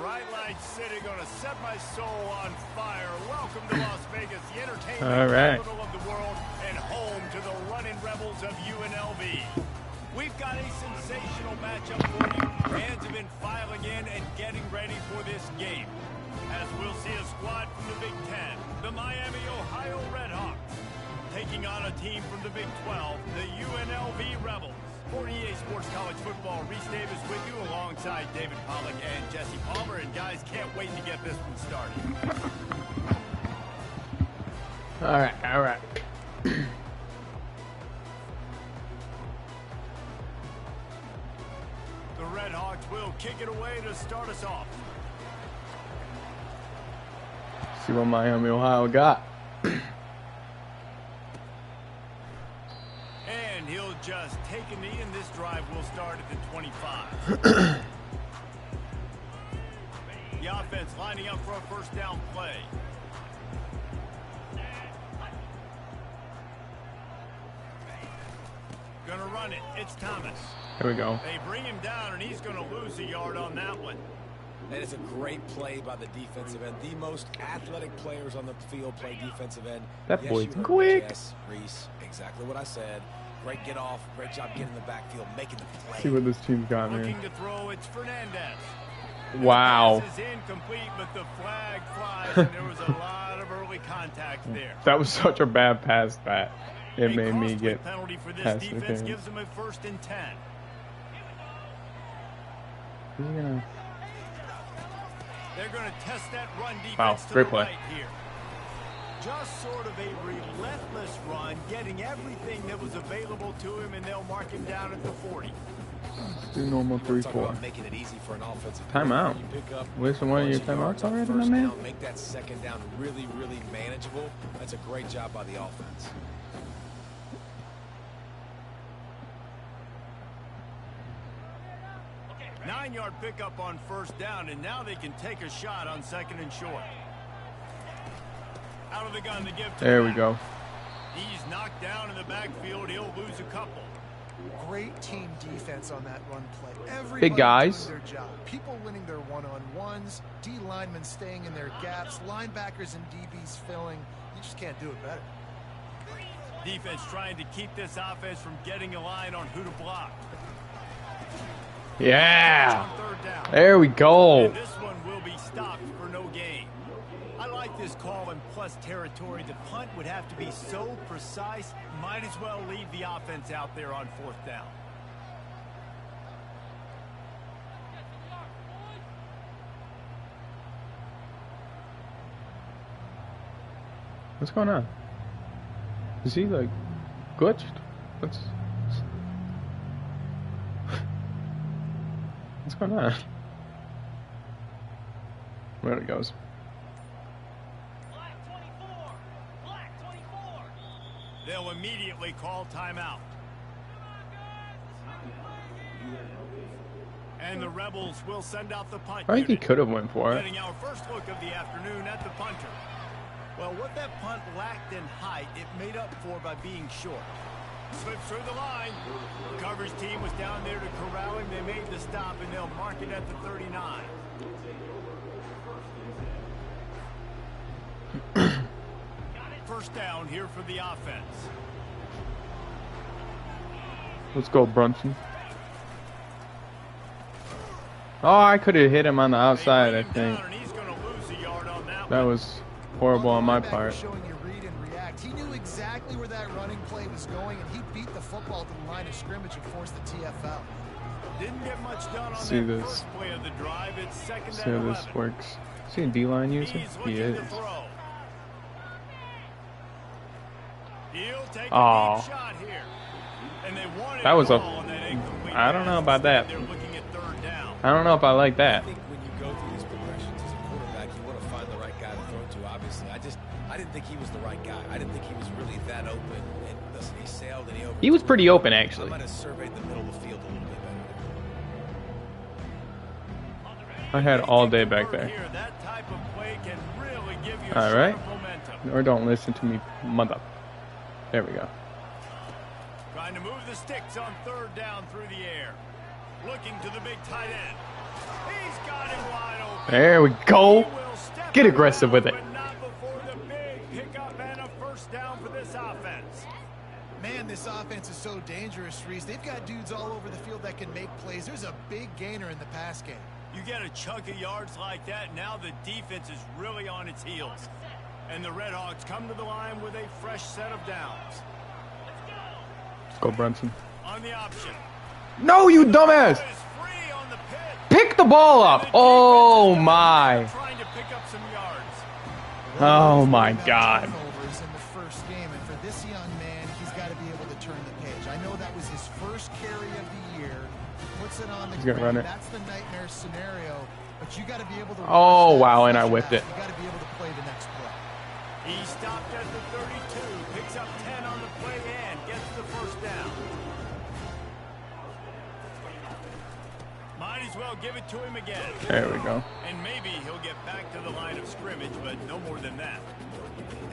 Bright light city gonna set my soul on fire. Welcome to Las Vegas, the entertainment capital of the world and home to the running rebels of UNLV. We've got a sensational matchup for you. Fans have been filing in and getting ready for this game. As we'll see a squad from the Big Ten, the Miami, Ohio Redhawks, taking on a team from the Big 12, the UNLV Rebels. For EA Sports College Football, Reese Davis with you alongside David Pollack and Jesse Palmer. And guys, can't wait to get this one started. All right. The Redhawks will kick it away to start us off. See what Miami, Ohio got. And he'll just take a knee, and this drive will start at the 25. The offense lining up for a first down play. Gonna run it. It's Thomas. Here we go. They bring him down, and he's gonna lose a yard on that one. That is a great play by the defensive end. The most athletic players on the field play defensive end. That boy's quick. Yes, Reese, exactly what I said. Great get off. Great job getting in the backfield, making the play. See what this team's got, man. Looking to throw, it's Fernandez. Wow. The pass is incomplete, but the flag flies, and there was a lot of early contact there. That was such a bad pass that it made me get penalty for this past defense the gives them a 1st and 10. Yeah. They're going to test that run defense Wow, to great the play. right here. Just sort of a relentless run, getting everything that was available to him, and they'll mark him down at the 40. Let's do normal 3-4. Making it easy for an offensive Timeout. Wasting one of your timeouts already, my man? Make that second down really, really manageable. That's a great job by the offense. Nine-yard pickup on first down, and now they can take a shot on 2nd and short. Out of the gun to give to There we go. He's knocked down in the backfield. He'll lose a couple. Great team defense on that run play. Everybody Big guys. doing their job. People winning their one-on-ones, D linemen staying in their gaps, linebackers and DBs filling. You just can't do it better. Defense trying to keep this offense from getting a line on who to block. Yeah. There we go. And this one will be stopped for no gain. I like this call in plus territory. The punt would have to be so precise, might as well leave the offense out there on 4th down. What's going on? Is he like glitched? What's going on? There it goes. They'll immediately call timeout. And the Rebels will send out the punt. I think he could have went for it. Getting our first look of the afternoon at the punter. Well, what that punt lacked in height, it made up for by being short. Slips through the line. The coverage team was down there to corral him. They made the stop, and they'll mark it at the 39. First down here for the offense. Let's go, Brunson. Oh, I could have hit him on the outside, I think. That was horrible on my part. He knew exactly where that running play was going, and he beat the football to the line of scrimmage and forced the TFL. Didn't get much done on See that this. first play of the drive. It's 2nd See and how 11. this works. See a D-line user? He is. He'll take Aw. a deep shot here. And they wanted That was a... I I don't know about that. They're looking at 3rd down. I don't know if I like that. I think when you go through these progressions as a quarterback, you want to find the right guy to throw to, obviously. I didn't think he was the right guy. I didn't think he was really that open. And listen, he sailed and He was pretty open, I actually. might have surveyed the middle of the field a little bit better. I had all day back there. That type of play can really give you All right. momentum. Or don't listen to me, mother. There we go. Trying to move the sticks on 3rd down through the air. Looking to the big tight end. He's got him wide open. There we go. Get aggressive with it. But not before the big pickup and a first down for this offense. Man, this offense is so dangerous, Reese. They've got dudes all over the field that can make plays. There's a big gainer in the pass game. You get a chunk of yards like that, now the defense is really on its heels. And the Redhawks come to the line with a fresh set of downs. Let's go, Brunson. On the option. No, you dumbass. Pick the ball up. Oh, my. Trying to pick up some yards. Oh, my God. In the first game, and for this young man, he's got to be able to turn the page. I know that was his first carry of the year. Puts it on the He's gonna run it. That's the nightmare scenario, but you got to be able to. Oh, wow, and I whipped it. You got to be able to play the next play. He stopped at the 32, picks up 10 on the play and gets the first down. Might as well give it to him again. There we go. And maybe he'll get back to the line of scrimmage, but no more than that.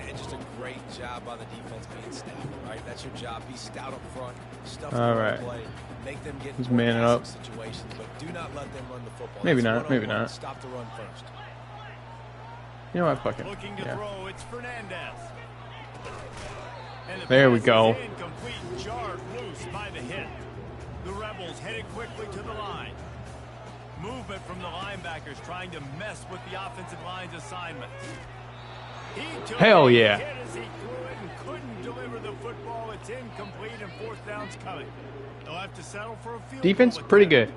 And just a great job by the defense being stout, right? That's your job. Be stout up front. Stuff All the right. play. Make them get He's more manning passing up. situations, but do not let them run the football. Maybe That's not, maybe 1-on-1. not. Stop the run first. You know what? Fuck it. Looking to Yeah. throw, it's Fernandez. And the There we pass go. is incomplete, jarred loose by the hit. The Rebels headed quickly to the line. Movement from the linebackers trying to mess with the offensive line's assignments. He took Hell a yeah. hit as he threw it and couldn't deliver the football. It's incomplete and fourth down's coming. They'll have to settle for a field Defense goal pretty attempt.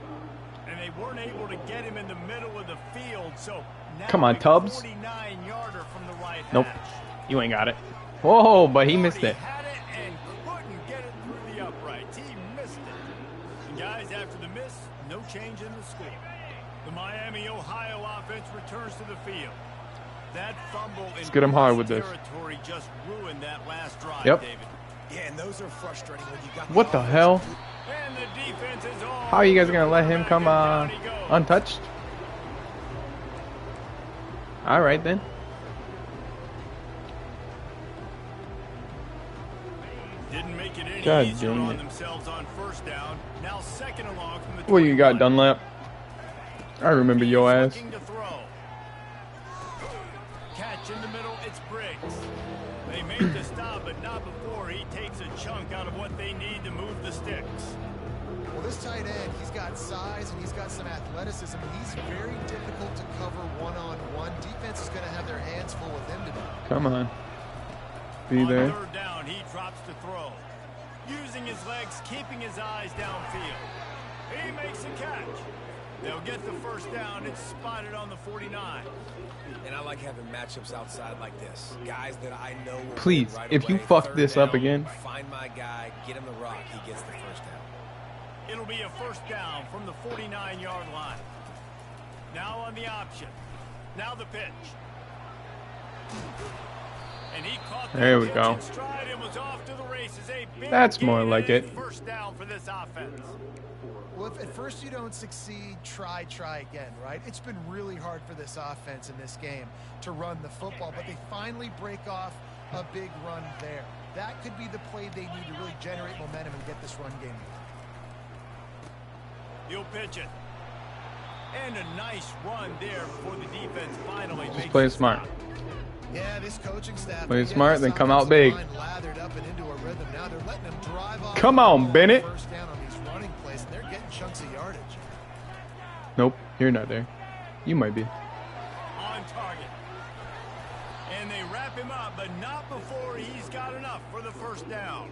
good. And they weren't able to get him in the middle of the field, so now Come on, a Tubbs. 49-yarder from the right Nope. hash. You ain't got it. Whoa, but he missed it. Had it and couldn't get it through the uprights. He missed it. And guys, after the miss, no change in the score. The Miami, Ohio offense returns to the field. That fumble in get him hard with this. territory just ruined that last drive, Yep. David. Yeah, and those are frustrating when you got What the hell? And the defense is all How are you guys over gonna let the him back, come and down he goes. untouched? All right then. Didn't make it any God easier dang on it. themselves on first down. Now second along from the What you got, 21. Dunlap? I remember your ass. Looking to throw. Catch in the middle, it's Briggs. They made the stop, but not before he takes a chunk out of what they need to move the sticks. Well, this tight end, he's got size and he's got some athleticism. He's very difficult to cover one-on-one. Defense is going to have their hands full with him today. Come on. Be On there. third down, he drops to throw. Using his legs, keeping his eyes downfield. He makes a catch. They'll get the first down. It's spotted on the 49. And I like having matchups outside like this. Guys that I know will Please, win right if you away. fuck Third this up down, again. Find my guy, get him the rock, he gets the first down. It'll be a first down from the 49-yard line. Now on the option. Now the pitch. And he caught that There we pitch go. in stride and was off to the races. A big That's more gain like and it. First down for this offense. Well, if at first you don't succeed, try again, right? It's been really hard for this offense in this game to run the football, but they finally break off a big run there. That could be the play they need to really generate momentum and get this run game going. He'll pitch it. And a nice run there before the defense finally Just makes play the smart. stop. Yeah, this coaching staff. Play yeah, smart, this then come out offensive big. line lathered up and into a rhythm. Now they're letting them drive off Come the on, ball Bennett. First down on these running plays, and they're getting chunks of yardage. Nope, you're not there. You might be. On target. And they wrap him up, but not before he's got enough for the first down.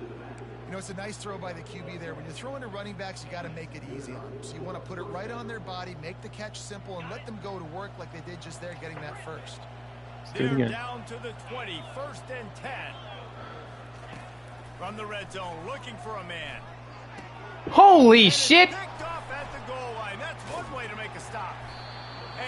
You know, it's a nice throw by the QB there. When you're throwing to running backs, you got to make it easy on them. So you want to put it right on their body, make the catch simple, and let them go to work like they did just there, getting that first. Let's do it They're again. down to the 20, first and 10. From the red zone, looking for a man. Holy shit! Picked off at the goal line. That's one way to make a stop.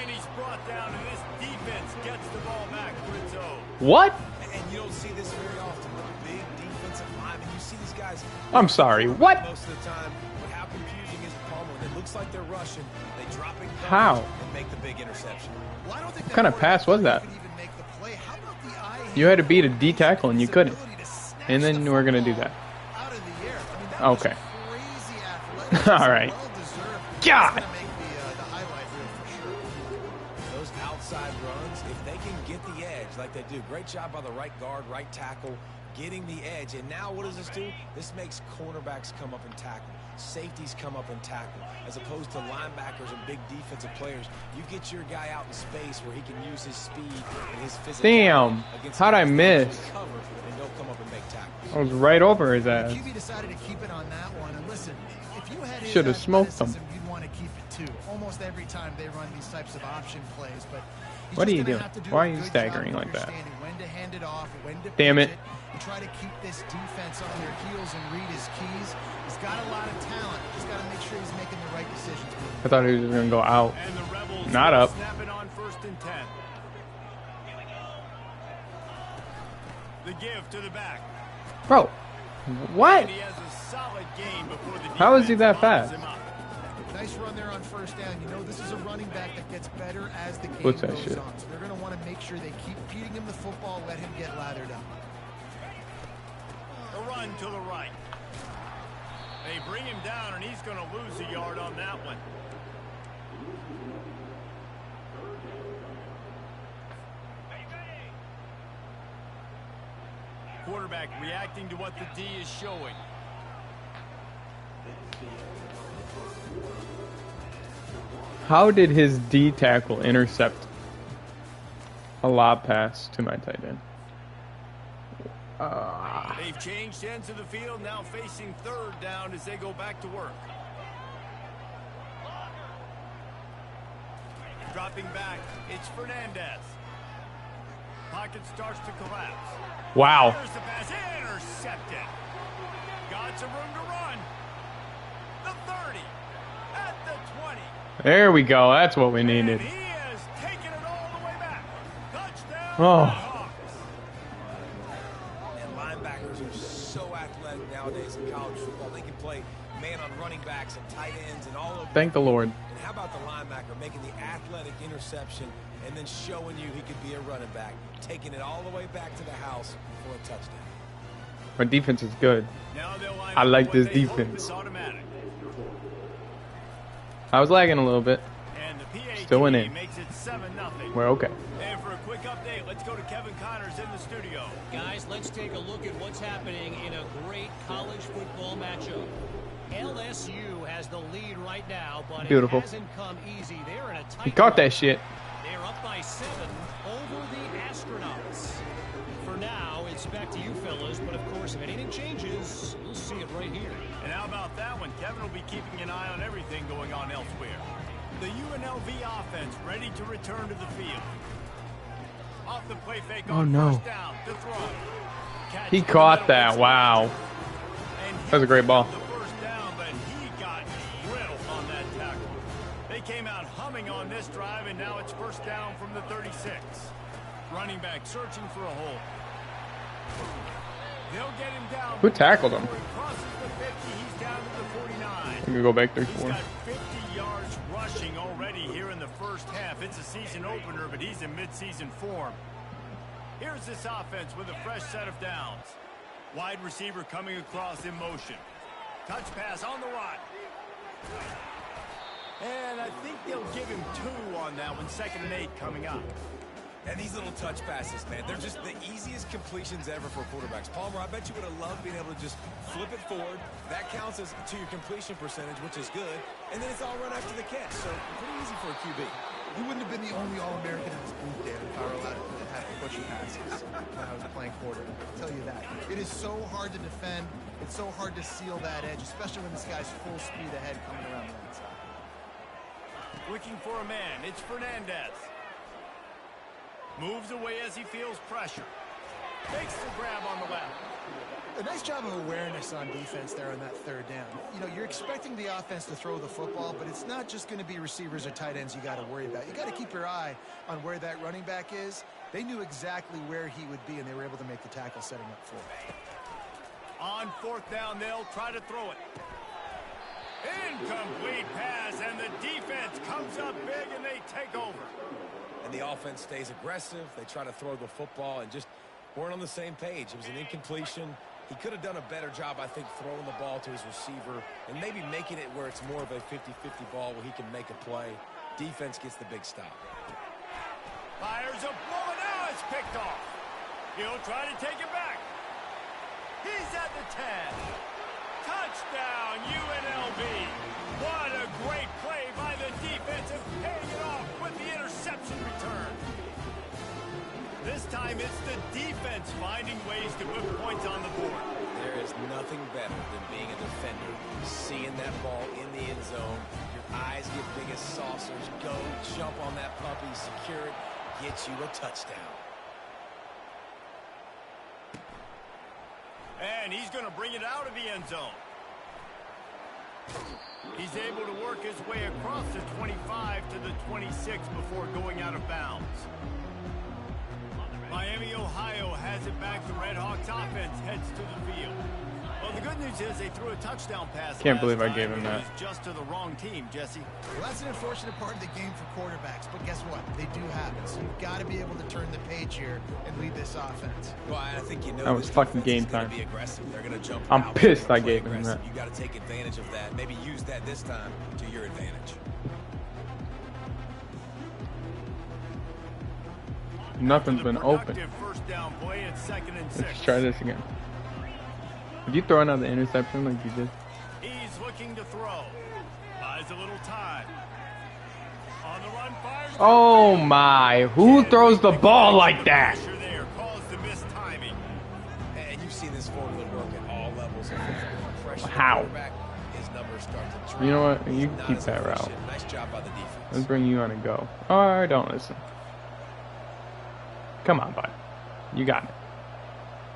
And he's brought down, and this defense gets the ball back to its own. What? And you don't see this very often with big defensive linemen. You see these guys. I'm sorry, what? Most of the time, but how confusing is it, Palmer? It looks like they're rushing. They drop it. How? And make the big interception. Well, I don't think What kind of pass was that? could even make the play. How about the eye You had to beat a D tackle and you couldn't. ability to snatch And then the we're gonna do football that. out of the air. I mean, that was Okay. crazy athleticism. All right. Well deserved. God. That's gonna make the highlight reel for sure. Those they do. Great job by the right guard, right tackle, getting the edge. And now what does this do? This makes cornerbacks come up and tackle. Safeties come up and tackle. As opposed to linebackers and big defensive players, you get your guy out in space where he can use his speed and his physicality. Damn, how'd I miss? Cover, and don't come up and make tackles. I was right over his ass. QB decided to keep it on that one. And listen, if you had should have smoked him. You'd want to keep it too. Almost every time they run these types of option plays, but what are you doing? Why are you staggering like that? When to hand it off, when to damn it. And try to keep this defense on their heels and read his keys. He's got a lot of talent. Just got to make sure he's making the right decisions. I thought he was going to go out. Not up. Snapping on 1st and 10. The give to the back. Bro, what? And he has a solid game before the how is he that fast? Nice run there on 1st down. You know, this is a running back that gets better as the game what's that goes shit? on. So they're going to want to make sure they keep feeding him the football, let him get lathered up. A run to the right. They bring him down, and he's going to lose a yard on that one. Quarterback reacting to what the D is showing. How did his D tackle intercept a lob pass to my tight end? They've changed ends of the field, now facing 3rd down as they go back to work. Dropping back, it's Fernandez. Pocket starts to collapse. Wow. There's the pass, intercepted. Got some room to run. The 30, at the 20. There we go. That's what we needed. And he is taking it all the way back. Touchdown. Oh. Are so athletic nowadays in college football. They can play man on running backs and tight ends and all over. Thank the Lord. And how about the linebacker making the athletic interception and then showing you he could be a running back, taking it all the way back to the house for a touchdown. Our defense is good. Now they'll line I up like what this they hope defense. is automatic. I was lagging a little bit. And the PAT still winning. Makes it 7-0. We're okay. And for a quick update, let's go to Kevin Connors in the studio. Guys, let's take a look at what's happening in a great college football matchup. LSU has the lead right now, but beautiful. It hasn't come easy. They're in a tight He caught one. that shit. They're up by 7 over the Astronauts. For now, it's back to you fellas, but of course, if anything changes, you'll see it right here. And how about that one? Kevin will be keeping an eye on everything going on elsewhere. The UNLV offense ready to return to the field. Off the play fake on first down to throw. Catch He caught that. Wow. That was a great ball. The first down, but he got drilled on that tackle. They came out humming on this drive, and now it's first down from the 36. Running back searching for a hole. They'll get him down. Who tackled him? He crosses the 50. He's down to the 49. I'm going to go back there He's for got 50 yards rushing already here in the first half. It's a season opener, but he's in midseason form. Here's this offense with a fresh set of downs. Wide receiver coming across in motion. Touch pass on the run. And I think they'll give him 2 on that one. 2nd and 8 coming up. And these little touch passes, man, they're just the easiest completions ever for quarterbacks. Palmer, I bet you would have loved being able to just flip it forward. That counts as to your completion percentage, which is good. And then it's all run after the catch. So pretty easy for a QB. He wouldn't have been the only All-American in this booth, Dan, if I were allowed to have pushy passes when I was playing quarterback. I'll tell you that. It is so hard to defend. It's so hard to seal that edge, especially when this guy's full speed ahead coming around the inside. Looking for a man. It's Fernandez. Moves away as he feels pressure. Makes the grab on the left. A nice job of awareness on defense there on that 3rd down. You know, you're expecting the offense to throw the football, but it's not just going to be receivers or tight ends you got to worry about. You got to keep your eye on where that running back is. They knew exactly where he would be, and they were able to make the tackle setting up for it. On 4th down, they'll try to throw it. Incomplete pass, and the defense comes up big, and they take over. And the offense stays aggressive. They try to throw the football and just weren't on the same page. It was an incompletion. He could have done a better job, I think, throwing the ball to his receiver and maybe making it where it's more of a 50-50 ball where he can make a play. Defense gets the big stop. Fires a bullet. Now That's picked off. He'll try to take it back. He's at the 10. Touchdown, UNLV. What a great play by the defense and paying it off with the interception return. This time it's the defense finding ways to put points on the board. There is nothing better than being a defender, seeing that ball in the end zone. Your eyes get big as saucers. Go, jump on that puppy, secure it, get you a touchdown. And he's going to bring it out of the end zone. He's able to work his way across the 25 to the 26 before going out of bounds. Miami, Ohio has it back. The Red Hawks offense heads to the field. Well, the good news is they threw a touchdown pass. Can't believe I gave him that. It was just to the wrong team, Jesse. Well, that's an unfortunate part of the game for quarterbacks, but guess what? They do have it. So you've got to be able to turn the page here and lead this offense. Well, I think you know that was fucking game time. Be aggressive. They're going to jump. I'm out, pissed I gave him aggressive. that. You got to take advantage of that. Maybe use that this time to your advantage. Nothing's been open. First down play at 2nd and 6. Let's try this again. Did you throw another interception like you did? He's looking to throw. Buys a little time. On the run, fires. Oh my! Who throws the ball like that? There caused the missed timing. And you've seen this formula work at all levels of football. How? His numbers start to drop. You know what? You keep that route. Nice job by the defense. Let's bring you on a go. Or don't listen. Come on, bud. You got it.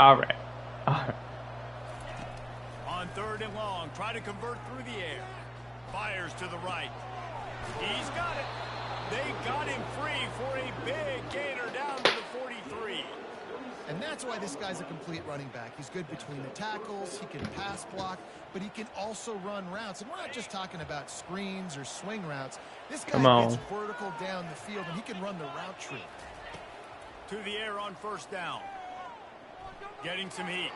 All right. All right. On 3rd and long, try to convert through the air. Fires to the right. He's got it. They got him free for a big gainer down to the 43. And that's why this guy's a complete running back. He's good between the tackles. He can pass block, but he can also run routes. And we're not just talking about screens or swing routes. This guy gets vertical down the field, and he can run the route tree. To the air on 1st down. Getting some heat.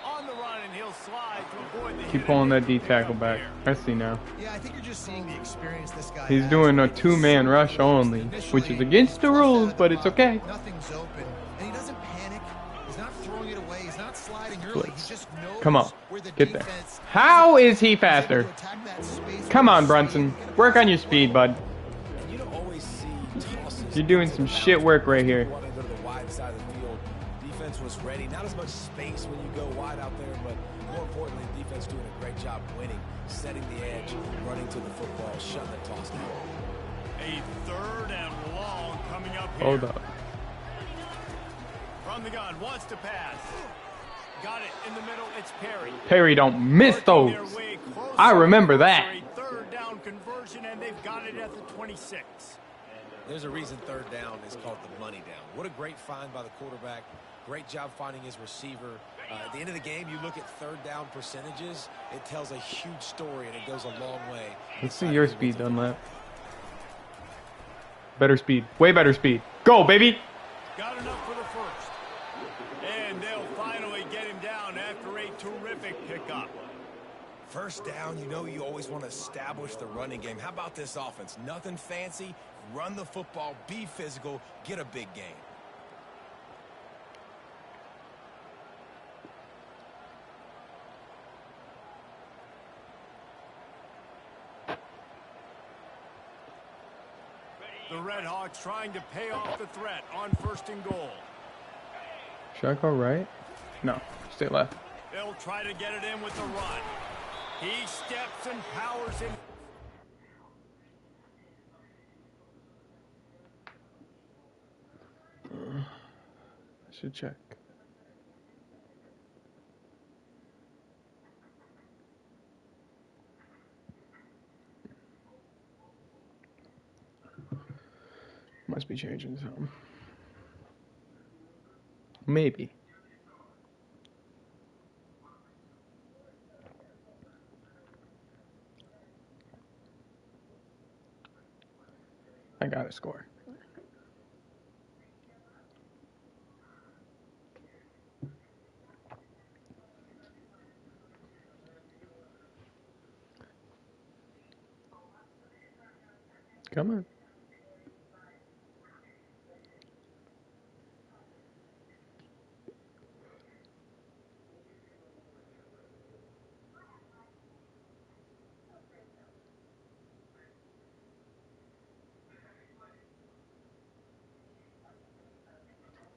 On the run, and he'll slide to avoid the Keep pulling that D tackle back. I see now. Yeah, I think you're just seeing the experience this guy He's has. doing a 2-man rush only, which is against the rules, but it's okay. Nothing's open, and he doesn't panic. He's not throwing it away. He's not sliding early. He just knows Come on, where the get there. defense How is he faster? Come on, Brunson. Work on your speed, bud. You don't always see tosses. You're doing some shit work right here. Want to go to the wide side of the field. Defense was ready. Not as much space when you go wide out there, but more importantly, the defense doing a great job winning, setting the edge, running to the football, shutting the toss down. A 3rd and long coming up here. Hold up. From the gun, wants to pass. Got it in the middle. It's Perry. Perry don't miss those. I remember that. A 3rd down conversion, and they've got it at the 26. There's a reason 3rd down is called the money down. What a great find by the quarterback. Great job finding his receiver. At the end of the game, you look at 3rd down percentages. It tells a huge story, and it goes a long way. Let's see your speed, Dunlap. Better speed. Way better speed. Go, baby. Got enough for the 1st. And they'll finally get him down after a terrific pickup. 1st down, you know you always want to establish the running game. How about this offense? Nothing fancy. Run the football, be physical, get a big gain. The Red Hawks trying to pay off the threat on 1st and goal. Should I go right? No, stay left. They'll try to get it in with the run. He steps and powers in. I should check. Must be changing something. Maybe. I got a score. Come on.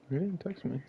He didn't text me.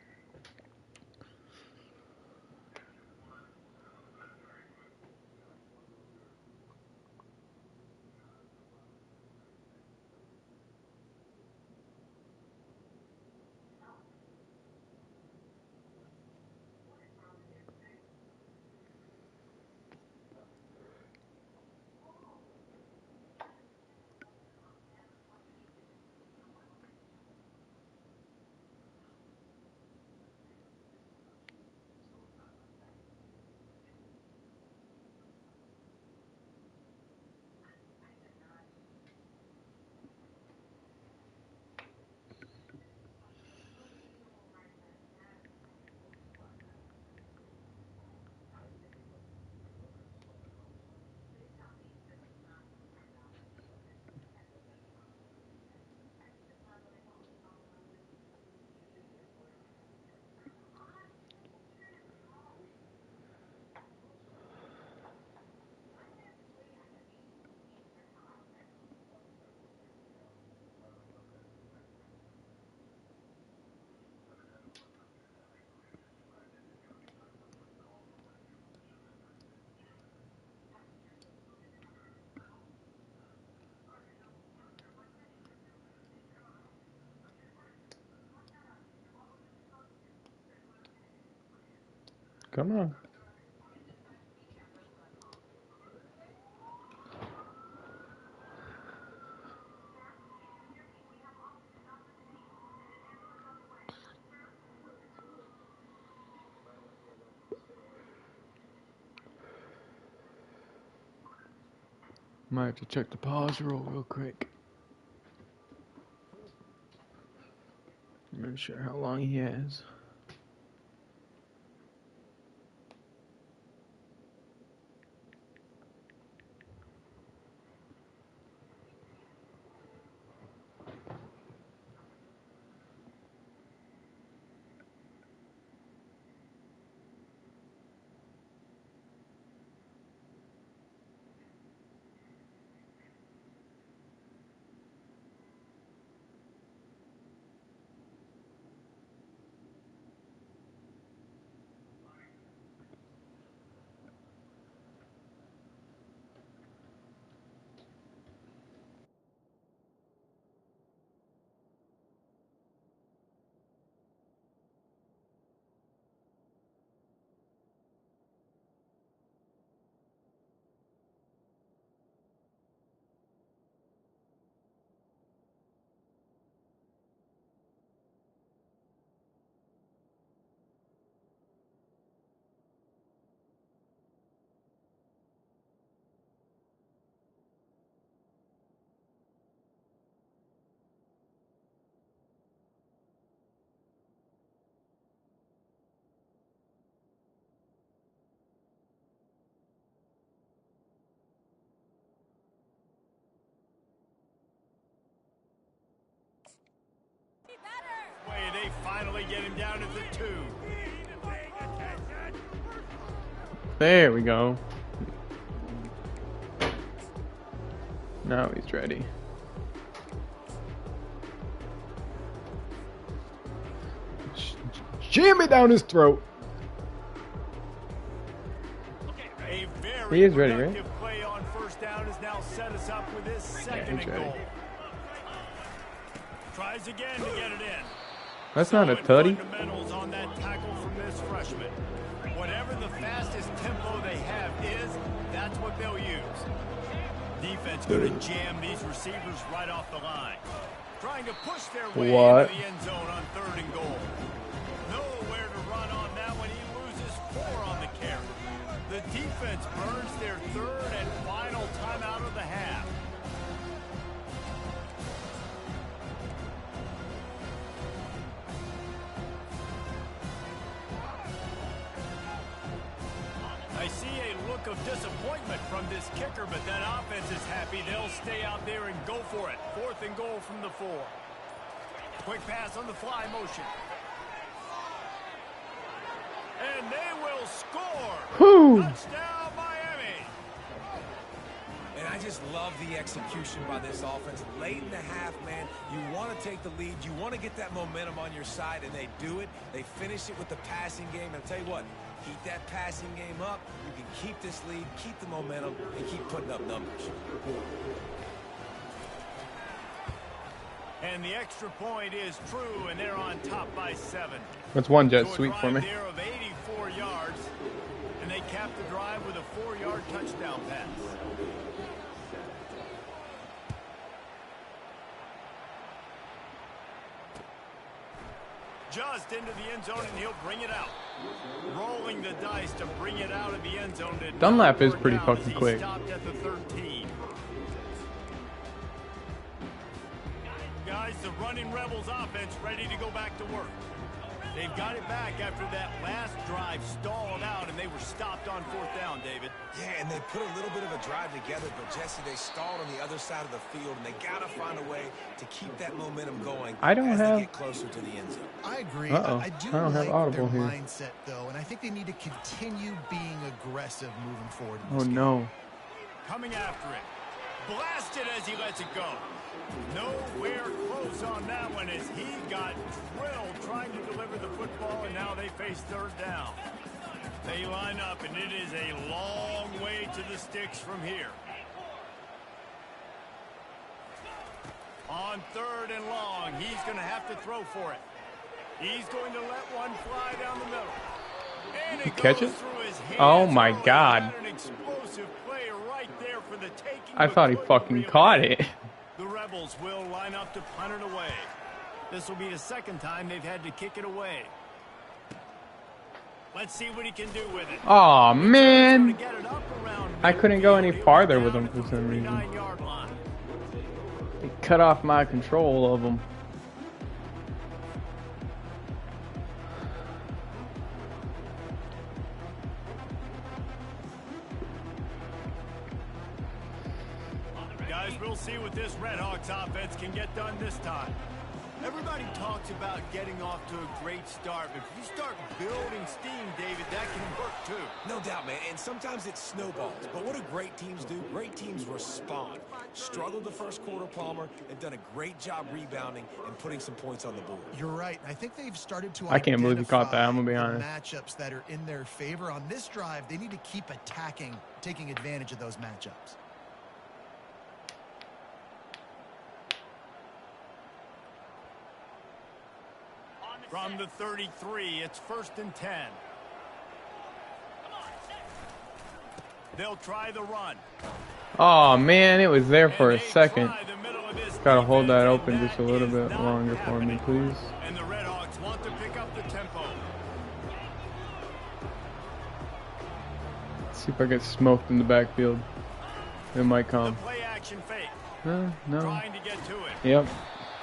Come on. Might have to check the pause roll real quick. I'm not sure how long he has. They finally get him down to the 2. There we go. Now he's ready. Jam it down his throat. He is ready, right? Play on first down has now set us up with his second and goal. Tries again to get it in. That's not a tutty. Fundamentals on that tackle from this freshman. Whatever the fastest tempo they have is, that's what they'll use. Defense going to jam these receivers right off the line. Trying to push their way into the end zone on 3rd and goal. Nowhere to run on that when he loses 4 on the carry. The defense burns their 3rd and final timeout of the half. I see a look of disappointment from this kicker, but that offense is happy. They'll stay out there and go for it. 4th and goal from the 4. Quick pass on the fly motion. And they will score. Whew. Touchdown, Miami. And I I just love the execution by this offense. Late in the half, man, you want to take the lead. You want to get that momentum on your side, and they do it. They finish it with the passing game. And I'll tell you what, keep that passing game up. You can keep this lead, keep the momentum, and keep putting up numbers. And the extra point is true, and they're on top by 7. That's one jet sweep for me. There of 84 yards, and they cap the drive with a 4-yard touchdown pass. Just into the end zone, and he'll bring it out. Rolling the dice to bring it out of the end zone. Dunlap is pretty fucking quick. Stopped at the 13. Guys, the running Rebels offense ready to go back to work. They've got it back after that last drive stalled out, and they were stopped on 4th down, David. Yeah, and they put a little bit of a drive together, but Jesse, they stalled on the other side of the field, and they got to find a way to keep that momentum going as they get closer to the end zone. I agree. Uh-oh. I do don't like have audible their here. mindset, though, and I think they need to continue being aggressive moving forward. Oh, no. Coming after it. Blasted as he lets it go. Nowhere close on that one as he got drilled trying to deliver the football, and now they face 3rd down. They line up, and it is a long way to the sticks from here. On 3rd and long, he's going to have to throw for it. He's going to let one fly down the middle. And it Catch goes it? through his hands. Oh my God. An explosive play right there for the taking. I thought he fucking caught it. The Rebels will line up to punt it away. This will be the 2nd time they've had to kick it away. Let's see what he can do with it. Oh man, I couldn't go any farther with him for some reason. They cut off my control of him. Guys, we'll see what this Redhawks offense can get done this time. Everybody talks about getting off to a great start, but if you start building steam, David, that can work too. No doubt, man, and sometimes it snowballs. But what do great teams do? Great teams respond. Struggled the first quarter, Palmer. They've done a great job rebounding and putting some points on the board. You're right. I think they've started to I can't believe he caught that, I'm gonna be honest. Matchups that are in their favor. On this drive, they need to keep attacking, taking advantage of those matchups. From the 33, it's 1st and 10. They'll try the run. Oh man, it was there for a second. Gotta hold that open just a little bit longer for me, please. And the Redhawks want to pick up the tempo. Let's see if I get smoked in the backfield. It might come. Play action fake. No. Trying to get to it. Yep.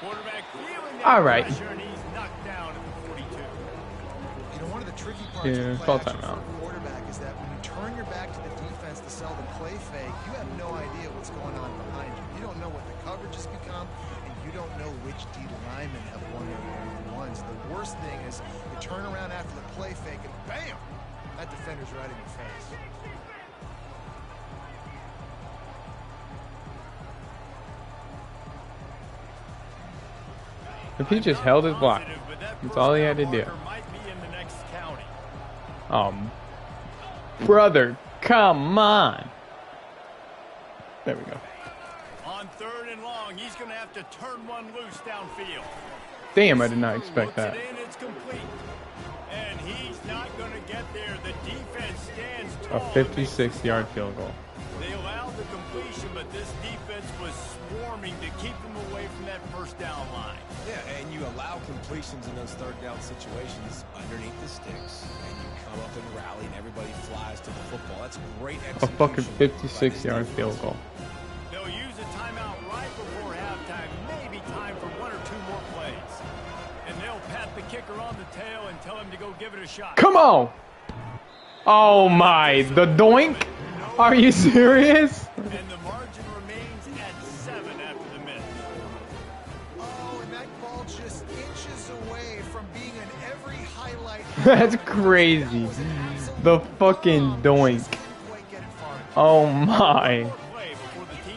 Quarterback feeling that All right. pressure, and he's knocked down at the 42. You know, one of the tricky parts Yeah, of call play action timeout. for a quarterback is that when you turn your back to the defense to sell the play fake, you have no idea what's going on behind you. You don't know what the coverage has become, and you don't know which D linemen have won their one-on-ones. The worst thing is you turn around after the play fake, and bam, that defender's right in your face. If he just held his block, that's all he had to do. Brother, come on. There we go. On 3rd and long, he's going to have to turn one loose downfield. Damn, I did not expect that. It's complete. And he's not going to get there. The defense stands A tall. 56-yard field goal. They allowed the completion, but this defense was swarming to keep them away from that 1st down line. Yeah, and you allow completions in those 3rd down situations underneath the sticks, and you come up and rally, and everybody flies to the football. That's great A execution. fucking 56-yard field goal. They'll use a timeout right before halftime, maybe time for 1 or 2 more plays. And they'll pat the kicker on the tail and tell him to go give it a shot. Come on! Oh my, the doink? Are you serious? And the margin remains at 7 after the miss. Oh, and that ball just inches away from being in every highlight. That's crazy. The fucking doink. Oh my. Play before the team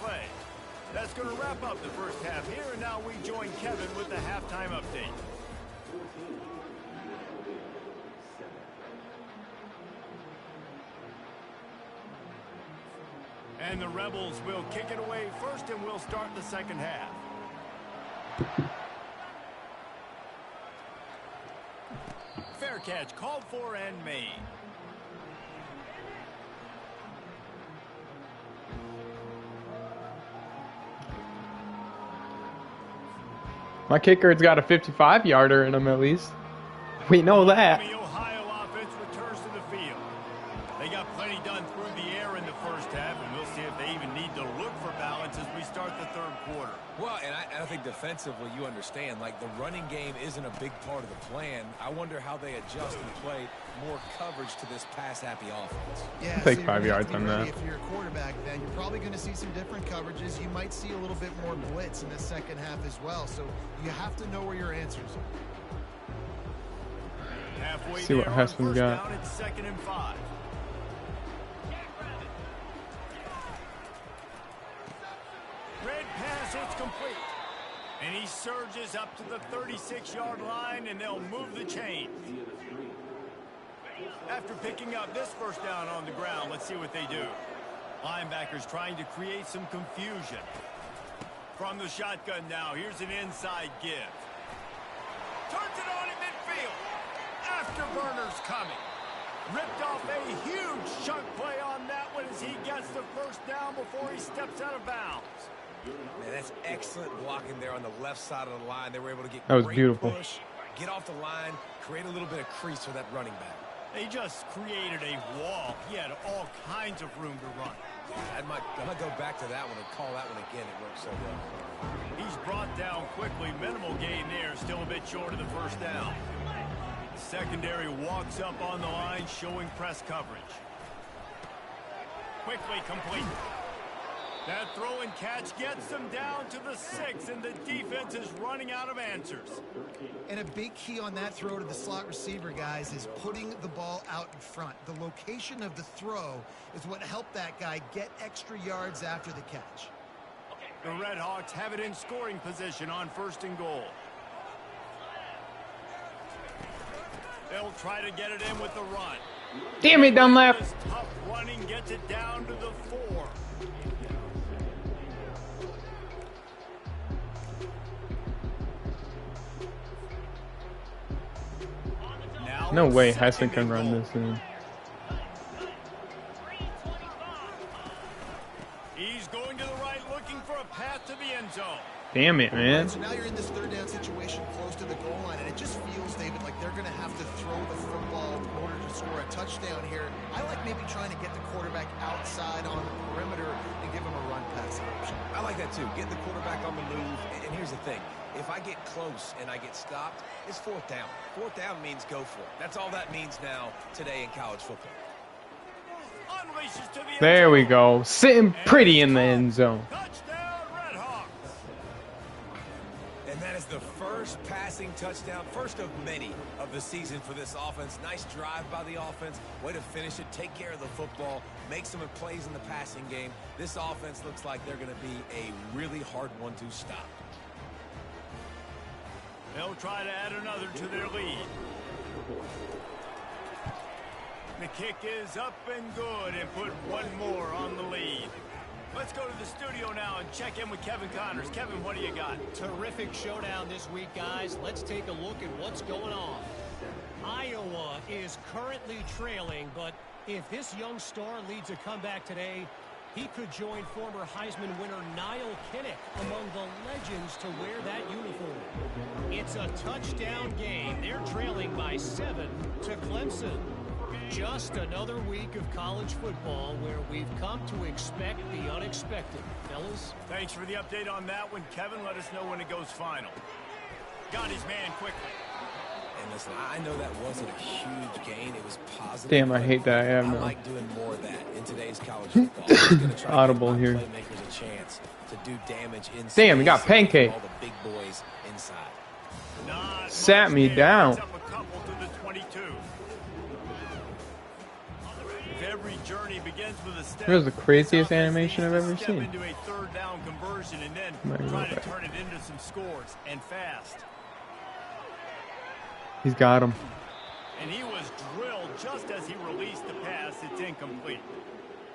play. That's going to wrap up the first half here, and now we join Kevin with the halftime update. And the Rebels will kick it away first, and we'll start the second half. Fair catch called for and made. My kicker's got a 55-yarder in him at least. We know that. The Ohio offense returns to the field. They got plenty done through the air in the first half, and we'll see if they even need to look for balance as we start the third quarter. Well, and I think defensively, you understand, like the running game isn't a big part of the plan. I wonder how they adjust and play more coverage to this pass-happy offense. Yeah, take so 5 yards on that. If you're a quarterback, then you're probably going to see some different coverages. You might see a little bit more blitz in the second half as well. So you have to know where your answers are. Halfway See what Hessman got. Down, it's 2nd and 5. Red pass, it's complete. And he surges up to the 36-yard line, and they'll move the chain. After picking up this first down on the ground, let's see what they do. Linebackers trying to create some confusion. From the shotgun now, here's an inside give. Turns it on in midfield. Afterburner's coming. Ripped off a huge chunk play on that one as he gets the first down before he steps out of bounds. Man, that's excellent blocking there on the left side of the line. They were able to get that was great beautiful. Push, get off the line, create a little bit of crease for that running back. They just created a wall. He had all kinds of room to run. I might go back to that one and call that one again. It worked so well. He's brought down quickly. Minimal gain there. Still a bit short of the first down. The secondary walks up on the line, showing press coverage. Quickly complete. That throw and catch gets them down to the 6, and the defense is running out of answers. And a big key on that throw to the slot receiver, guys, is putting the ball out in front. The location of the throw is what helped that guy get extra yards after the catch. The Red Hawks have it in scoring position on 1st and goal. They'll try to get it in with the run. Damn it, Dunlap. This tough running gets it down to the 4. No way Hessen can run this in. He's going to the right, looking for a path to the end zone. Damn it, man. So now you're in this third down situation close to the goal line, and it just feels, David, like they're going to have to throw the football in order to score a touchdown here. I like maybe trying to get the quarterback outside on the perimeter and give him a run pass option. I like that too. Get the quarterback on the move. And here's the thing. If I get close and I get stopped, it's 4th down. 4th down means go for it. That's all that means now today in college football. Unleashes to the end There zone. we go. Sitting pretty in the end zone. Touchdown, Red Hawks. And that is the first passing touchdown, first of many of the season for this offense. Nice drive by the offense. Way to finish it. Take care of the football. Make some plays in the passing game. This offense looks like they're going to be a really hard one to stop. They'll try to add another to their lead. The kick is up and good, and put one more on the lead. Let's go to the studio now and check in with Kevin Connors. Kevin, what do you got? Terrific showdown this week, guys. Let's take a look at what's going on. Iowa is currently trailing, but if this young star leads a comeback today, he could join former Heisman winner Niall Kinnick among the legends to wear that uniform. It's a touchdown game. They're trailing by 7 to Clemson. Just another week of college football where we've come to expect the unexpected. Fellas? Thanks for the update on that one, Kevin. Let us know when it goes final. Got his man quickly. And listen, I know that wasn't a huge gain. It was positive. Damn, I hate that I have I no. like doing more of that in today's college football. It's gonna try to Audible give here. my playmakers a chance to do damage inside. Damn, he got pancake. All the big boys inside. Not Sat much me there. down. It's up a couple to the 22. If Every journey begins with a step. Here's the craziest animation I've ever Step seen. into a third down conversion and then try to turn it into some scores and fast. He's got him. And he was drilled just as he released the pass. It's incomplete.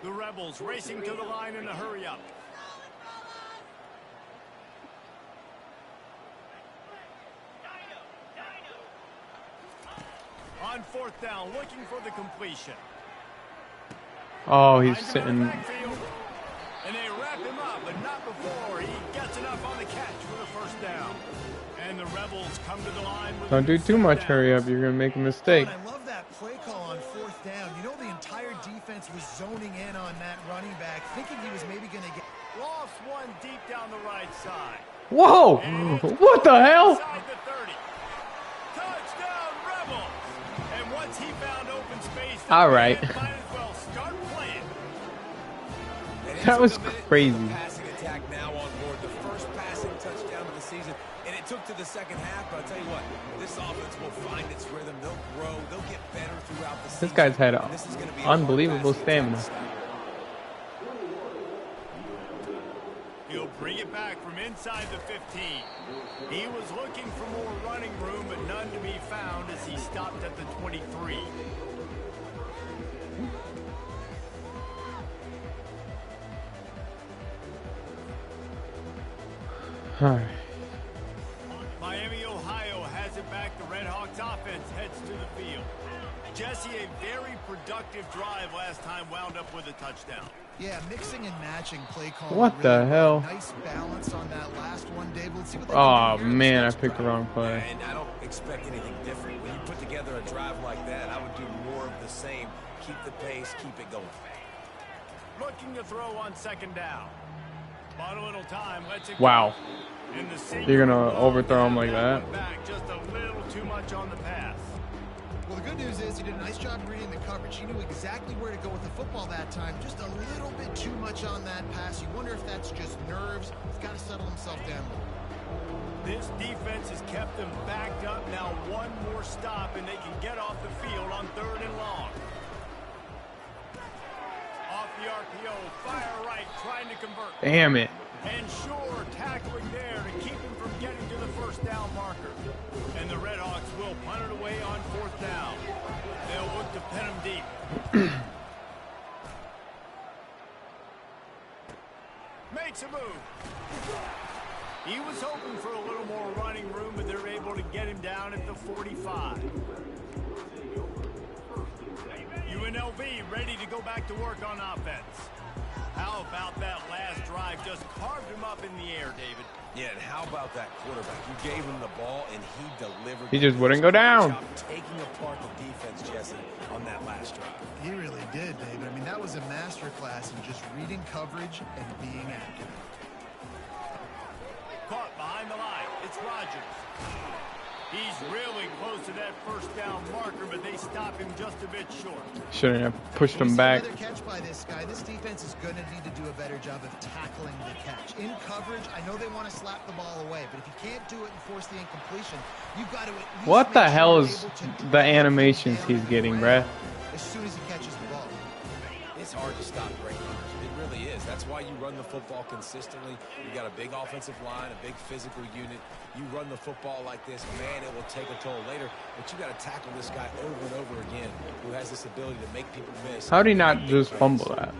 The Rebels racing to the line in a hurry up. On fourth down, looking for the completion. Oh, he's sitting. And they wrap him up, but not before he gets enough on the catch for the first down. And the Rebels come to the line with Don't do too much hurry up. You're going to make a mistake. I love that play call on fourth down. You know, the entire defense was zoning in on that running back, thinking he was maybe going to get... Lost one deep down the right side. Whoa! What the hell? Inside the 30. Touchdown, Rebels! And once he found open space, all right. might as well start playing. That was crazy. Passing attack now on board. The first passing touchdown of the season. And it took to the second half, but I'll tell you what, this offense will find its rhythm. They'll grow. They'll get better throughout the season. This guy's had unbelievable stamina. He'll bring it back from inside the 15. He was looking for more running room, but none to be found as he stopped at the 23. All right. Miami, Ohio has it back. The Red Hawks offense heads to the field. Jesse, a very productive drive last time wound up with a touchdown. Yeah, mixing and matching play call. What really the hell? Nice balance on that last one, Dave. Let's see what they Oh, can do here. man, I picked the wrong play. And I don't expect anything different. When you put together a drive like that, I would do more of the same. Keep the pace, keep it going. Looking to throw on second down. But a little time. Let's it Wow. go. And the You're going to overthrow him like that? Back just a little too much on the pass. Well, the good news is he did a nice job reading the coverage. He knew exactly where to go with the football that time. Just a little bit too much on that pass. You wonder if that's just nerves. He's got to settle himself down. This defense has kept them backed up. Now one more stop, and they can get off the field on third and long. Off the RPO, fire right, trying to convert. Damn it. And sure, tackling there to keep him from getting to the first down marker. And the Red Hawks will punt it away on fourth down. They'll look to pin him deep. Makes a move. He was hoping for a little more running room, but they're able to get him down at the 45. UNLV ready to go back to work on offense. How about that last drive? Just carved him up in the air, David. Yeah, and how about that quarterback? You gave him the ball, and he delivered. He just wouldn't go down. Taking apart the defense, Jesse, on that last drive. He really did, David. I mean, that was a masterclass in just reading coverage and being accurate. Caught behind the line. It's Rodgers. He's really close to that first down marker, but they stop him just a bit short. Shouldn't have pushed him back. Another catch by this guy. This defense is going to need to do a better job of tackling the catch. In coverage, I know they want to slap the ball away, but if you can't do it and force the incompletion, you've got to at least What the make hell sure is you're able to the animations he's getting, bruh? as soon as he catches the ball. It's hard to stop great runners. It really is. That's why you run the football consistently. You got a big offensive line, a big physical unit. You run the football like this, man, it will take a toll later. But you got to tackle this guy over and over again, who has this ability to make people miss. How did he not just fumble that?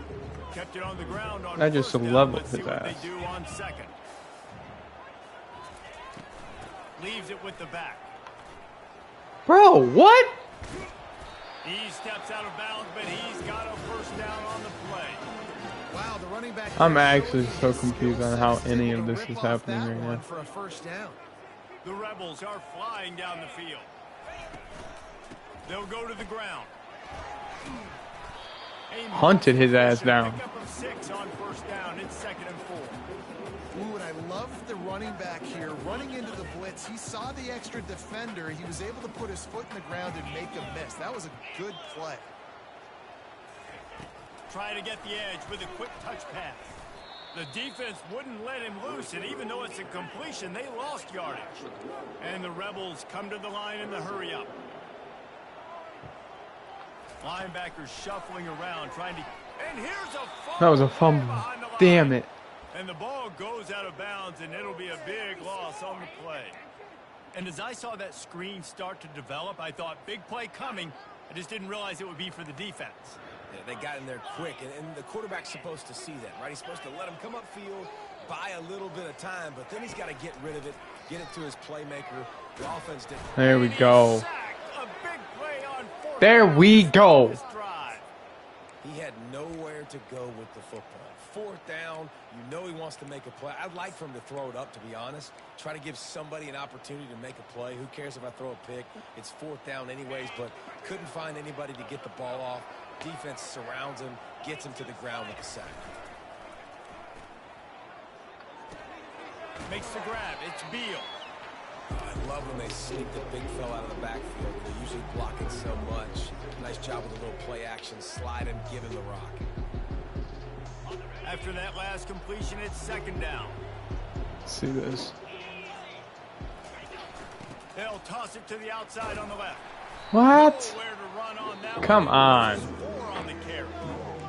Kept it on the ground on That just first down. leveled Let's see his what ass. they do on second. Leaves it with the back. Bro, what? He steps out of bounds, but he's got a first down on the play. Wow, the running back. I'm actually so confused on how any of this is happening right now. For a first down. The Rebels are flying down the field. They'll go to the ground. Hunted his ass down. Pickup of 6 on first down. It's second and 4. Ooh, and I love the running back here running into the blitz. He saw the extra defender. He was able to put his foot in the ground and make a miss. That was a good play. Try to get the edge with a quick touch pass. The defense wouldn't let him loose, and even though it's a completion, they lost yardage. And the Rebels come to the line in the hurry up. Linebackers shuffling around, trying to... And here's a fumble. That was a fumble. Damn it. And the ball goes out of bounds, and it'll be a big loss on the play. And as I saw that screen start to develop, I thought, big play coming. I just didn't realize it would be for the defense. Yeah, they got in there quick, and the quarterback's supposed to see that, right? He's supposed to let him come upfield, buy a little bit of time, but then he's got to get rid of it, get it to his playmaker. The offense didn't. There we go. A big play on There we go. He had nowhere to go with the football. Fourth down, you know he wants to make a play. I'd like for him to throw it up, to be honest. Try to give somebody an opportunity to make a play. Who cares if I throw a pick? It's fourth down anyways, but couldn't find anybody to get the ball off. Defense surrounds him, gets him to the ground with the sack. Makes the grab. It's Beal. I love when they sneak the big fella out of the backfield. They usually block it so much. Nice job with a little play action. Slide him, give him the rock. After that last completion, it's second down. Let's see this. They'll toss it to the outside on the left. What? Nowhere to run on that Come one. on. 4 on the carry.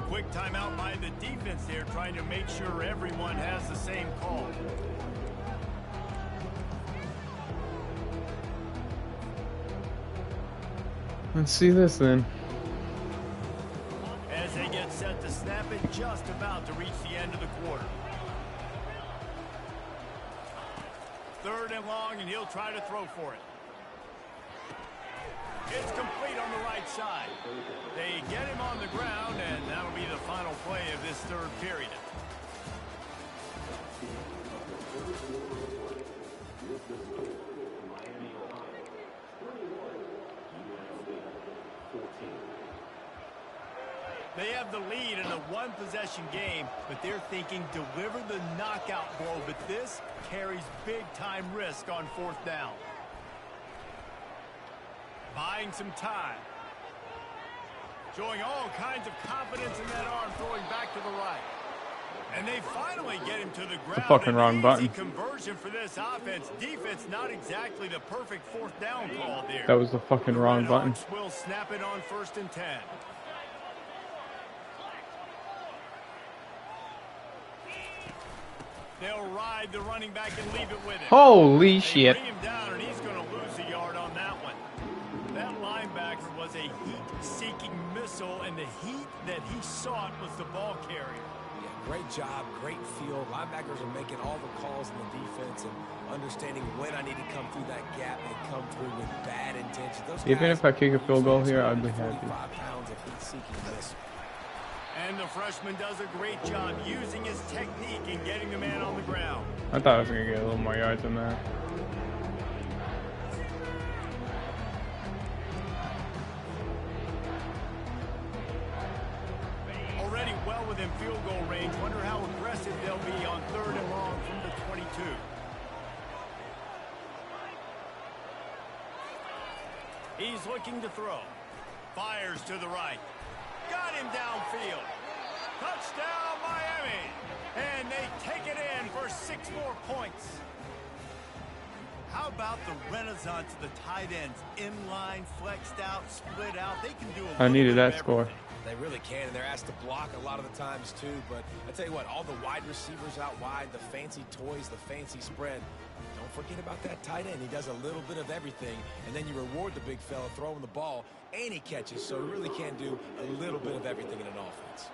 Quick timeout by the defense there, trying to make sure everyone has the same call. Let's see this then. As they get set to snap it, just about to reach the end of the quarter. Third and long, and he'll try to throw for it. It's complete on the right side. They get him on the ground, and that'll be the final play of this third period. They have the lead in a one-possession game, but they're thinking deliver the knockout blow, but this carries big-time risk on fourth down. Buying some time. Showing all kinds of confidence in that arm, throwing back to the right. And they finally get him to the ground. The fucking wrong button. Conversion for this offense. Defense, not exactly the perfect fourth down call there. That was the fucking wrong button. Will snap it on 1st and 10. They'll ride the running back and leave it with him. Holy shit. Bring him down, and he's going to lose a yard on that one. That linebacker was a heat-seeking missile, and the heat that he sought was the ball carrier. Yeah, great job, great feel. Linebackers are making all the calls in the defense and understanding when I need to come through that gap. They come through with bad intention. Even if I kick a field goal here, I'd be happy. 45 pounds of heat-seeking missile. And the freshman does a great job using his technique and getting the man on the ground. I thought I was going to get a little more yards than that. Already well within field goal range. Wonder how aggressive they'll be on 3rd and long from the 22. He's looking to throw. Fires to the right. Got him downfield. Touchdown, Miami. And they take it in for 6 more points. How about the renaissance of the tight ends? Inline, flexed out, split out. They can do a I needed that score. They really can, and they're asked to block a lot of the times too. But I tell you what, all the wide receivers out wide, the fancy toys, the fancy spread. Don't forget about that tight end. He does a little bit of everything, and then you reward the big fella throwing the ball, and he catches. So he really can do a little bit of everything in an offense.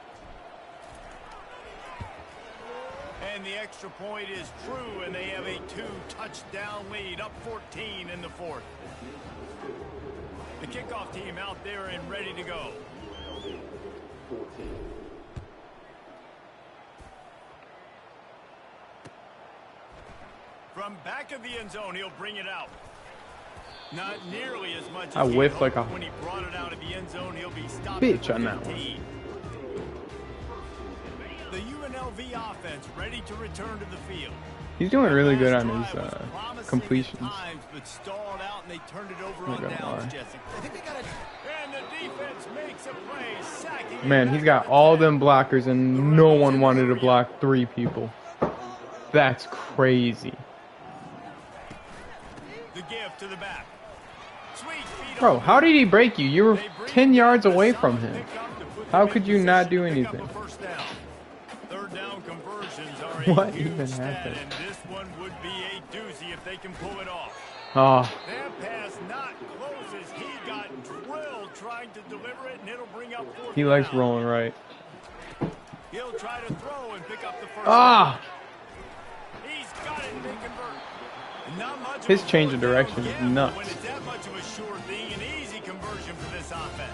And the extra point is true, and they have a 2-touchdown lead, up 14 in the 4th. The kickoff team out there and ready to go. From back of the end zone, he'll bring it out. Not nearly as much as I whiffed like a when he brought it out of the end zone. He'll be stopped bitch on that one. The UNLV offense ready to return to the field. He's doing really good on his completions. Times, but stalled out and they turned it over on downs, Jesse. I think they got And the defense makes a play, sacking. Man, he's got all them blockers and no one wanted to block 3 people. That's crazy. The give to the back. Bro, how did he break you? You were 10 yards away from him. How could you not do anything? Third down conversions are What even happened? And this one would be a doozy if they can pull it off. Oh. That pass not close as he got drilled trying to deliver it, and it'll bring up fourth He likes down. rolling right. He'll try to throw and pick up the first Ah! down. He's got it and they convert. Not much His of a change of fourth direction down is yet, nuts. but when it's that much of a sure thing, an easy conversion for this offense.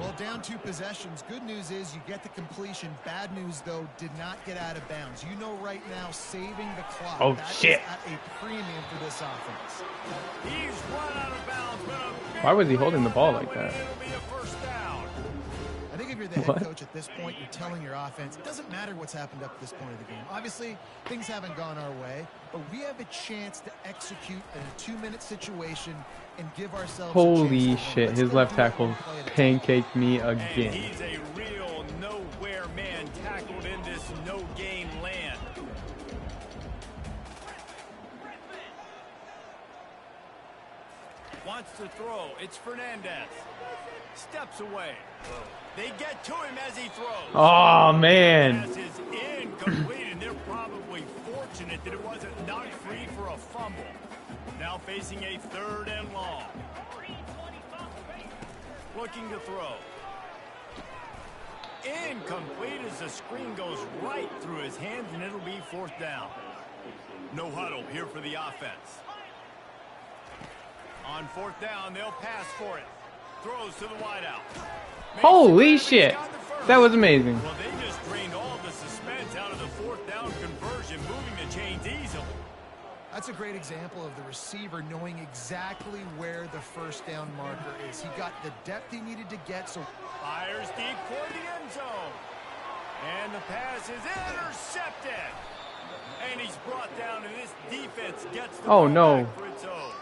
Well, down 2 possessions. Good news is you get the completion. Bad news, though, did not get out of bounds. You know right now, saving the clock. Oh, that shit. is at a premium for this offense. He's run out of bounds, but a big Why was he holding the ball like that? it'll be a first down. I think if you're the What? head coach at this point, you're telling your offense, it doesn't matter what's happened up to this point of the game. Obviously, things haven't gone our way, but we have a chance to execute in a 2-minute situation and give ourselves a Holy chance to shit, win. Let's his go left do it tackle one play at a time. pancaked me And again. he's a real nowhere man tackled in this no-game land. Wants to throw. It's Fernandez. Steps away. They get to him as he throws. Oh, man. Pass is incomplete, and they're probably fortunate that it wasn't knocked free for a fumble. Now facing a 3rd and long. Looking to throw. Incomplete as the screen goes right through his hands, and it'll be 4th down. No huddle here for the offense. On 4th down, they'll pass for it. Throws to the wideout. Holy shit. That was amazing. Well, they just drained all the suspense out of the 4th down conversion, moving the chains easily. That's a great example of the receiver knowing exactly where the first down marker is. He got the depth he needed to get, so Fires deep toward the end zone. And the pass is intercepted. And he's brought down, and this defense gets the Oh, ball no. back for its own.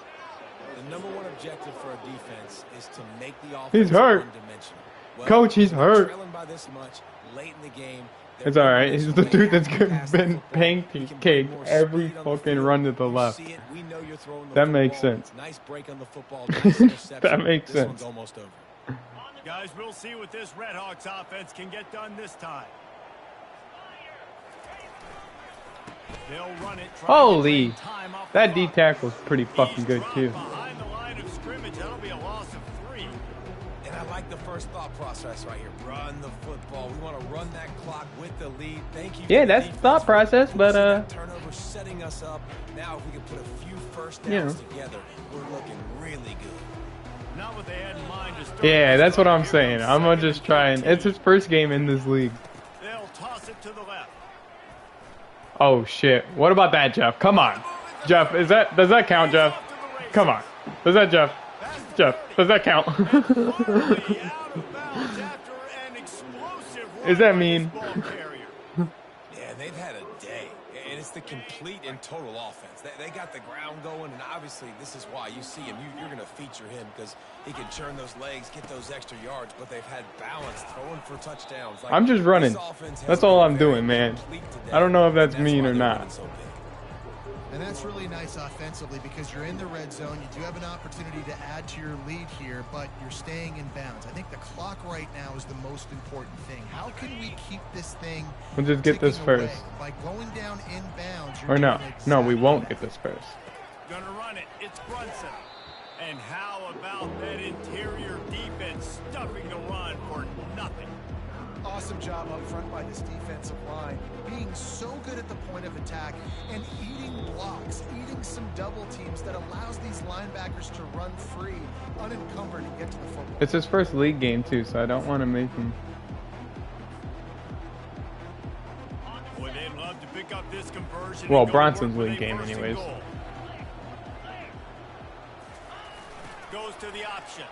The #1 objective for a defense is to make the offense He's hurt. one-dimensional. Well, Coach, he's hurt. trailing by this much late in the game, It's alright. He's the dude that's pass the been football. He can bring pancaked more every speed on the fucking field. run to the You left. see it, we know you're throwing the That makes football. sense. Nice break on the football. Nice interception. That makes This one's sense. almost over. Guys, we'll see what this Redhawks offense can get done this time. They'll run it. try to Holy. gain time off That the D clock. tackle's pretty fucking He's good, dropped too. behind the line of scrimmage. That'll be a loss of 3. And I like the first thought process right here. Run the football. We want to run that clock with the lead. Thank you. Yeah, for the that's the defense. thought process, but, That turnover setting us up. Now, if we can put a few first You downs know. together, we're looking really good. Not what they had in mind to start. Yeah, that's what I'm Here saying. comes I'm gonna 2nd just and try and... 13. It's his first game in this league. They'll toss it to the left. Oh, shit. What about that, Jeff? Come on. Jeff, does that count, Jeff? Come on. Does that, Jeff? Jeff, does that count? Totally out of bounds after an explosive run Is that by mean? this ball carrier. Yeah, they've had a day. And it's the complete and total offense. They got the ground going, and obviously this is why you see him. You're going to feature him because he can churn those legs, get those extra yards, but they've had balance, throwing for touchdowns. Like, I'm just running. this offense has That's all been I'm very doing, man. complete today, I don't know if that's and mean why or they're not. winning so big. and that's really nice offensively because you're in the red zone. You do have an opportunity to add to your lead here, but you're staying in bounds. I think the clock right now is the most important thing. How can we keep this thing We'll just get this ticking away? first. By going down in bounds, you're Or no. doing No, we exactly won't that. get this first. Gonna run it. It's Brunson. And how about that interior defense stuffing the run for nothing? Awesome job up front by this defensive line, being so good at the point of attack and eating blocks, eating some double teams that allows these linebackers to run free, unencumbered, and get to the football. It's his first league game, too, so I don't want to make him... Boy, they'd love to pick up this conversion. Well, and go to Bronson's work with league a game first and anyways. goal. Goes to the option.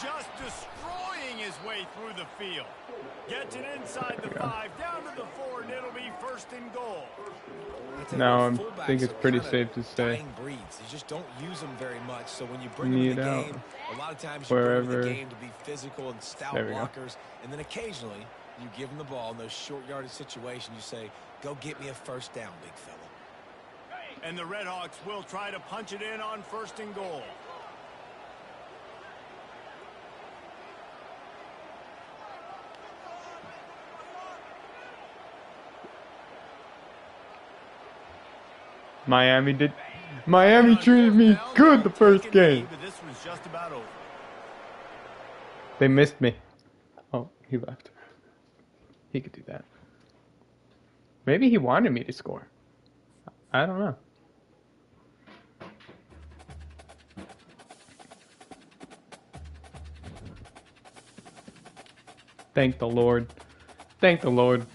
Just destroying his way through the field. Gets it inside the 5, down to the 4, and it'll be 1st and goal. No, I Fullbacks think it's are pretty kinda safe to say. dying breeds. You just don't use them very much. So when you bring them in Need the out. game, a lot of times you bring them in Wherever. the game to be physical and stout There we go. blockers, and then occasionally you give them the ball in those short yardage situations. You say, "Go get me a first down, big fella." And the Redhawks will try to punch it in on 1st and goal. Miami treated me good the first game. This was just about over. They missed me. Oh, he left. He could do that. Maybe he wanted me to score. I don't know. Thank the Lord. Thank the Lord.